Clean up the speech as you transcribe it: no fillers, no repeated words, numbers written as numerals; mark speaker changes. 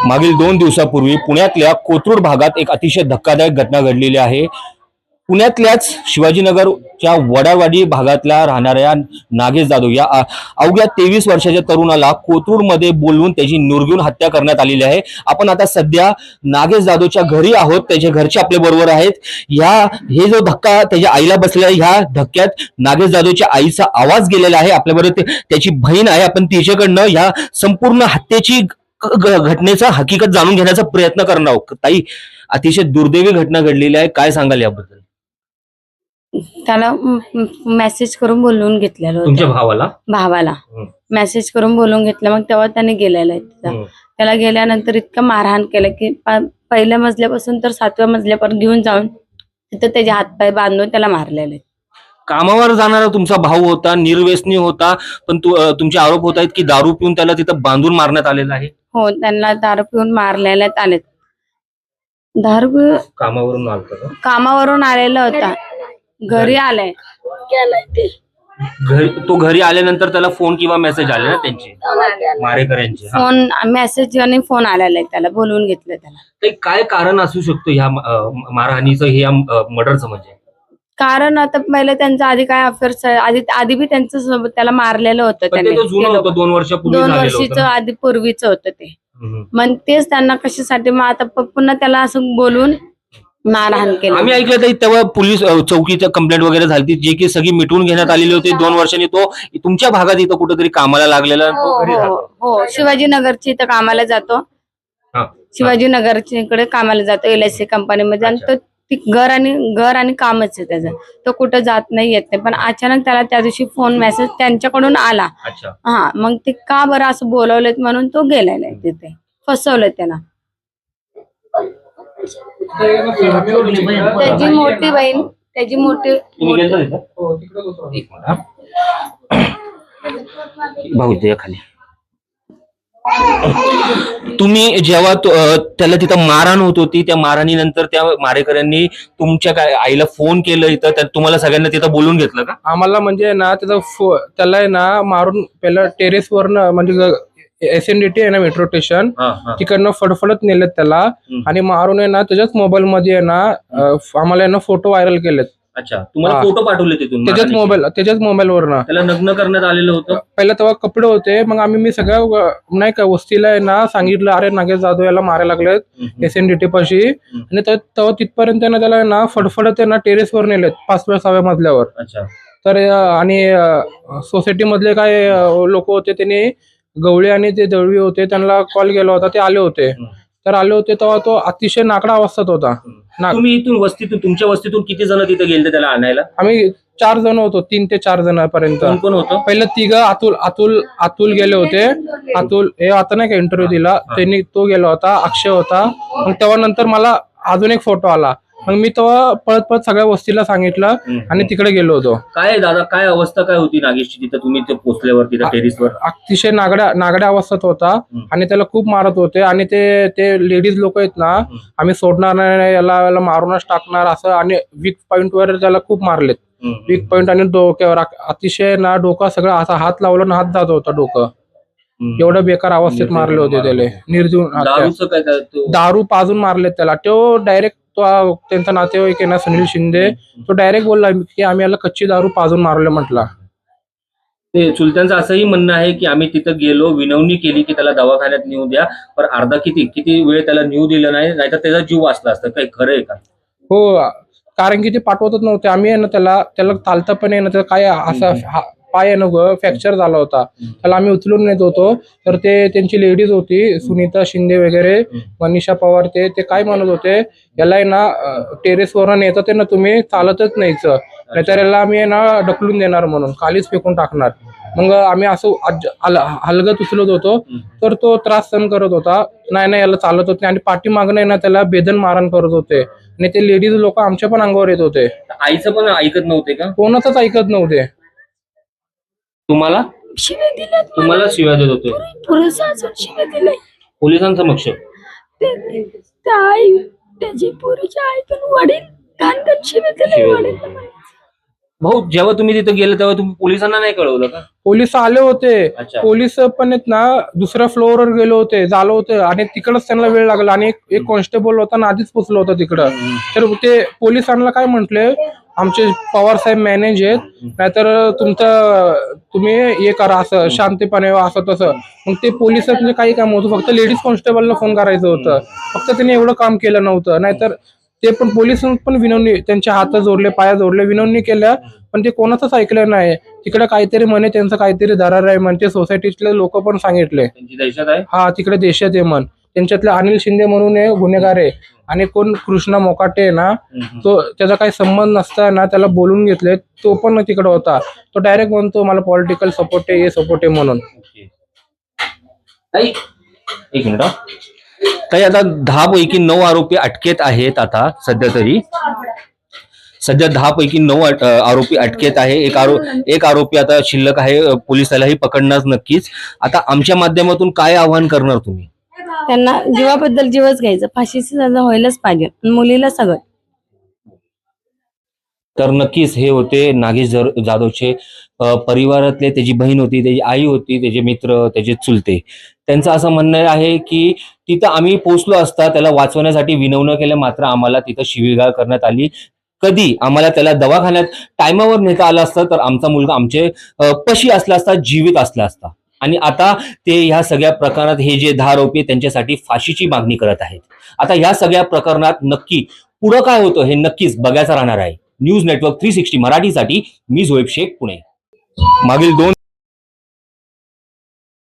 Speaker 1: मागील 2 दिवसापूर्वी पुण्यातल्या कोथरूड भागात एक अतिशय धक्कादायक घटना घडलेली आहे। पुण्यातल्याच शिवाजीनगरच्या वडावाडी भागातल्या राहणाऱ्या नागेश जाधव या अवघ्या 23 वर्षाच्या तरुणाला कोथरूडमध्ये बोलवून त्याची निर्घृण हत्या करण्यात आलेली आहे। आपण आता सध्या नागेश जाधवच्या घरी आहोत, त्याचे घरचे आपल्या बरोबर आहेत। हे जो धक्का त्याच्या आईला बसलेला आहे, ह्या धक्क्यात नागेश जाधवच्या आईचा आवाज गेलेला आहे। आपल्याबरोबर त्याची बहीण आहे, आपण तिच्याकडनं ह्या संपूर्ण हत्येची घटनेचा हकीकत जाणून घेण्याचा प्रयत्न करणार आहोत। ताई, अतिशय दुर्दैवी घटना घडलेली आहे, काय सांगाल याबद्दल?
Speaker 2: त्याला मेसेज करून बोलवून घेतलेलं होतं।
Speaker 1: तुमच्या भावाला
Speaker 2: मेसेज करून बोलवून घेतलं, मग तेव्हा त्याने गेलेला आहे। त्याला गेल्यानंतर इतकं मारहाण केलं की पहिल्या मजल्यापासून तर 7व्या मजल्यापर्यंत घेऊन जाऊन तिथं त्याचे हातपाय बांधून त्याला मारलेलं आहे।
Speaker 1: कामावर जाणारा तुमचा भाऊ होता, निर्व्यसनी होता, पण तुमचे आरोप होत आहेत की दारू पिऊन त्याला तिथं बांधून मारण्यात आलेलं आहे।
Speaker 2: हो, त्यांना दारू पिऊन मारलेल्यात आलेत। दारू कामावरून आलेला होता, घरी आलाय।
Speaker 1: तो घरी आल्यानंतर त्याला फोन किंवा मेसेज आले ना त्यांचे मारेकऱ्यांचे?
Speaker 2: फोन मेसेज आणि फोन आलेला आहे, त्याला बोलवून घेतलं। त्याला
Speaker 1: काय कारण असू शकतो ह्या मारहाणीचं, हे मर्डरचं? म्हणजे कारण
Speaker 2: आता पहिले त्यांचं आधी काय अफेअर्स आधी बी त्यांचं सोबत त्याला मारलेलं होतं। त्याने
Speaker 1: 2
Speaker 2: वर्षाचं आधी पूर्वीचं होतं ते। मग तेच त्यांना कशासाठी मग आता पुन्हा त्याला असं बोलून मारहाण केलं।
Speaker 1: आम्ही ऐकलं तर तेव्हा पोलीस चौकीचं कंप्लेंट वगैरे झाली, जे की सगळी मिटवून घेण्यात आलेली होती। 2 वर्षांनी तो तुमच्या भागात इथं कुठेतरी कामाला लागलेला।
Speaker 2: हो, शिवाजीनगरची इथं कामाला जातो। शिवाजीनगरच्या इकडे कामाला जातो LIC कंपनीमध्ये। आणि तो घर आणि कामच आहे त्याचं, तो कुठं जात नाही, येत नाही। पण अचानक त्याला त्या दिवशी फोन मेसेज त्यांच्याकडून आला। मग ते का बरं असं बोलवलेत म्हणून तो गेलेला आहे तिथे, फसवलं त्याला। त्याची मोठी बहीण,
Speaker 1: भाऊ खाली। तुम्ही जेव्हा त्याला तिथं मारहाण होत होती, त्या मारहाणीनंतर त्या मारेकऱ्यांनी तुमच्या काय आईला फोन केलं इथं, तर तुम्हाला सगळ्यांना तिथं बोलून घेतलं का?
Speaker 3: आम्हाला म्हणजे ना त्याला आहे ना मारून पहिलं टेरेसवरनं, म्हणजे SNDT आहे ना मेट्रो स्टेशन, तिकडनं फडफडत नेलेत त्याला आणि मारून आहे ना त्याच्याच मोबाईल मध्ये आहे ना आम्हाला आहे ना फोटो व्हायरल केलेत।
Speaker 1: अच्छा, तुम्हाला फोटो पाठवले तिथून
Speaker 3: त्याच्याच मोबाईल वरनं
Speaker 1: त्याला नग्न करण्यात आलेलं होतं?
Speaker 3: पहिला तेव्हा कपडे होते, मग मी सगळ्या नाही का वस्तीला आहे ना सांगितलं, अरे नागेश जाधव याला मारायला लागलेत SNDT पाशी। आणि तेव्हा तिथपर्यंत ना त्याला ना फडफडत आहे ना टेरेसवर नेलेत 5व्या-6व्या मजल्यावर। तर आणि सोसायटी मधले काय लोक होते, त्यांनी गवळे आणि ते दळवी होते, त्यांना कॉल केला होता, ते आले होते। तेव्हा तो अतिशय नाकडा अवस्थेत होता।
Speaker 1: तुम्ही इथून वस्तीतून, तुमच्या वस्तीतून किती जण तिथे गेले त्याला आणायला?
Speaker 3: आम्ही 4 जण होतो, 3 ते 4 जणांपर्यंत।
Speaker 1: कोण होतं?
Speaker 3: पहिलं 3 अतुल गेले होते। अतुल हे आता नाही का इंटरव्ह्यू दिला त्यांनी, तो गेला होता। अक्षय होता। मग तेव्हा नंतर मला अजून एक फोटो आला, मग मी तेव्हा पळत सगळ्या वस्तीला सांगितलं आणि तिकडे गेलो होतो।
Speaker 1: काय दादा, काय अवस्था काय होती नागेशची तिथं तुम्ही पोहोचल्यावर तिथं टेरेसवर?
Speaker 3: अतिशय नागड्या अवस्थेत होता आणि त्याला खूप मारत होते। आणि ते लेडीज लोक आहेत ना, आम्ही सोडणार नाही, याला मारूनच टाकणार असं, आणि वीक पॉइंट वर त्याला खूप मारलेत। वीक पॉइंट आणि डोक्यावर अतिशय ना, डोका सगळं असा हात लावला ना हात जात होता डोकं, एवढं बेकार अवस्थेत मारले होते त्याला। निर्जीव दारू पाजून मारलेत त्याला। तो डायरेक्ट त्यांचा नातेवाईक आहे ना सुनील शिंदे, तो डायरेक्ट बोलला की आम्ही याला कच्ची दारू पाजून मारले म्हटला।
Speaker 1: ते चुलत्यांचं असंही म्हणणं आहे की आम्ही तिथं गेलो, विनवणी केली की त्याला दवाखान्यात नेऊ द्या, पण अर्धा किती वेळ त्याला नेऊ दिलं नाही, नाहीतर त्याचा जीव वाचला असता। काही खरं आहे का?
Speaker 3: हो, कारण की ते पाठवतच नव्हते। आम्ही आहे ना त्याला चालता पण आहे ना, त्याला काय असं पाय आहे ना फ्रॅक्चर झाला होता, त्याला आम्ही उचलून नेत होतो। तर ते त्यांची लेडीज होती, सुनीता शिंदे वगैरे, मनीषा पवार, ते काय म्हणत होते, याला आहे ना टेरेसवरून येतात ना तुम्ही, चालतच नाहीचं, नाहीतर याला आम्ही आहे ना ढकलून देणार म्हणून, खालीच फेकून टाकणार। मग आम्ही असं हलगत उचलत होतो, तर तो त्रास सहन करत होता। नाही याला चालत होते, आणि पाठीमागणं ना त्याला बेदन मारहाण करत होते, आणि ते लेडीज लोक आमच्या पण अंगावर येत होते।
Speaker 1: आईचं पण ऐकत नव्हते का?
Speaker 3: कोणाचंच ऐकत नव्हते।
Speaker 1: तुम्हाला शिव्या देत होते? पोलिसांसमक्ष?
Speaker 2: त्याची पोरीची आई पण वडील शिव्या दिले।
Speaker 1: भाऊ जेव्हा तुम्ही तिथे गेले तेव्हा तुम्ही पोलिसांना नाही कळवलं का?
Speaker 3: पोलीस आले होते,
Speaker 1: अच्छा.
Speaker 3: पोलीस पण आहेत ना दुसऱ्या फ्लोअरवर गेले होते, झालं होतं आणि तिकडच त्यांना वेळ लागला आणि एक कॉन्स्टेबल होता ना आधीच पोचलो होता तिकडं. तर ते पोलिसांना काय म्हंटले, आमचे पवार साहेब मॅनेज आहेत, नाहीतर तुम्ही हे करा असं शांतपणे असं तसं. मग ते पोलिस म्हणजे काही काम होतं, फक्त लेडीज कॉन्स्टेबलला फोन करायचं होतं, फक्त त्यांनी एवढं काम केलं नव्हतं. नाहीतर ते पण पोलिस पण विनवणी, त्यांचे हात जोडले, पाया जोडले, विनवणी केल्या, पण ते कोणाचंच ऐकलं नाही. तिकडे काहीतरी म्हणे त्यांचं काहीतरी दरार आहे म्हणते, सोसायटीतले लोक पण सांगितले.
Speaker 1: त्यांची दहशत आहे.
Speaker 3: हा तिकडे देशात आहे म्हण. त्यांच्यातले अनिल शिंदे म्हणून गुन्हेगार आहे आणि कोण कृष्णा मोकाटे आहे ना, तो त्याचा काही संबंध नसताना त्याला बोलून घेतले, तो पण तिकडे होता. तो डायरेक्ट म्हणतो मला पॉलिटिकल सपोर्ट आहे, हे सपोर्ट आहे म्हणून.
Speaker 1: ताई, एक मिनिट. ताई, आता 10 पैकी 9 आरोपी अटकेत आहेत. आता सध्या 10 पैकी 9 आरोपी अटकेत आहे. एक आरोपी आता शिल्लक आहे, पोलीस त्यालाही पकडणार नक्कीच. आता आमच्या माध्यमातून काय आवाहन करणार तुम्ही?
Speaker 2: त्यांना जीवाबद्दल जीवच घ्यायचं, फाशीची सजा व्हायलाच पाहिजे, मुलीला सगळं.
Speaker 1: तर नक्कीच हे होते नागेश जाधवचे परिवारातले. त्याची बहीण होती, त्याची आई होती, त्याचे मित्र, त्याचे चुलते. त्यांचं असं म्हणणं आहे की तिथं आम्ही पोहोचलो असता, त्याला वाचवण्यासाठी विनवणं केलं, मात्र आम्हाला तिथं शिवीगाळ करण्यात आली. कधी आम्हाला त्याला दवाखान्यात टायमावर नेता आलं असतं तर आमचा मुलगा आमचे पशी असला असता, जीवित असला असता. आणि आता ते ह्या सगळ्या प्रकरणात हे जे 10 आरोपी त्यांच्यासाठी फाशीची मागणी करत आहेत. आता ह्या सगळ्या प्रकरणात नक्की पुढं काय होतं हे नक्कीच बघायचं राहणार आहे. न्यूज नेटवर्क 360 मराठीसाठी मी झोएब शेख, पुणे. मागील 2